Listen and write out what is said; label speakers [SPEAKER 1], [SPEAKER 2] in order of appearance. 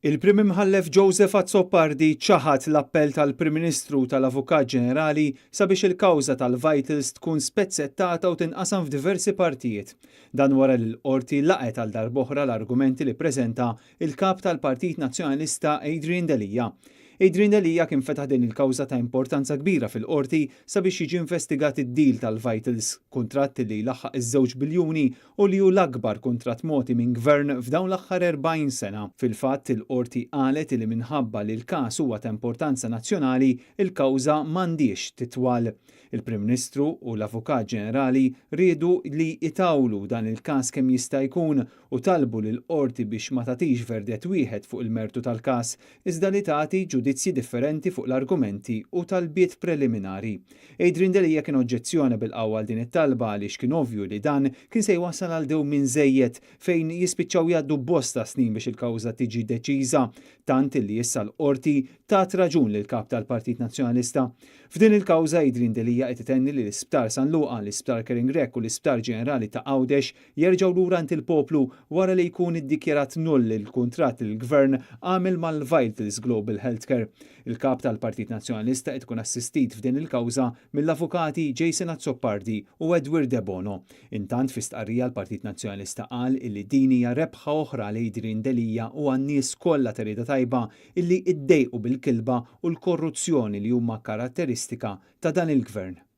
[SPEAKER 1] Il-Prim Imħallef Joseph Azzopardi ċaħad l-appell tal-Prim Ministru tal-Avukat Ġenerali sabiex il-kawża tal-Vitals tkun spezzettata u tinqasam f'diversi partijiet. Dan wara li l-qorti laqet għal darb'oħra l-argumenti li ppreżenta il-kap tal-Partit Nazzjonalista Adrian Delija. Adrian Delija kien fetaħ din il-kawża ta' importanza kbira fil-qorti sabiex jiġi investigat id-deal tal-Vitals, kuntratt li laħħaq iż-2 biljuni u li hu l-akbar kuntratt mogħti minn gvern f'dawn l-aħħar 40 sena. Fil-fatt il-qorti qalet li minħabba li l-każ huwa ta' importanza nazzjonali, il-kawża m'għandix titwal. Il-Prim Ministru u l-Avukat Ġenerali riedu li itawlu dan il-każ kemm jista' jkun u talbu lill-qorti biex ma tagħtix verdett wieħed fuq il-mertu tal-każ, iżda li tagħti ġudizzji differenti fuq l-argumenti u talbiet preliminari. Adrian Delija kien oġġezzjona bil-qawwa għal din it-talba għaliex kien ovvju li dan kien se jwassal għal dewmien żejjed fejn jispiċċaw jgħaddu bosta snin biex il-kawża tiġi deċiża, tant illi issa l-qorti tat raġun lil kap tal-Partit Nazzjonalista. F'din il-kawża Adrian Delija qed itenni li l-Isptar San Luqa, l-Isptar Kering Rek u l-Isptar Ġenerali ta' Għawdex jerġgħu lura ant il-poplu wara li jkun iddikjarat null il-kuntratt li l-Gvern għamel mal-Vitals Global Healthcare. Il-kap tal-Partit Nazzjonalista qed tkun assistit f'din il-kawża mill-avukati Jason Azzopardi u Edward De Bono. Intant fi stqarrija l-Partit Nazzjonalista qal illi din hija rebħa oħra li Adrian Delija u għan-nies kollha ta' tajba illi iddejqu bil-kilba u l-korruzzjoni li huma karatteristika ta' dan il-gvern.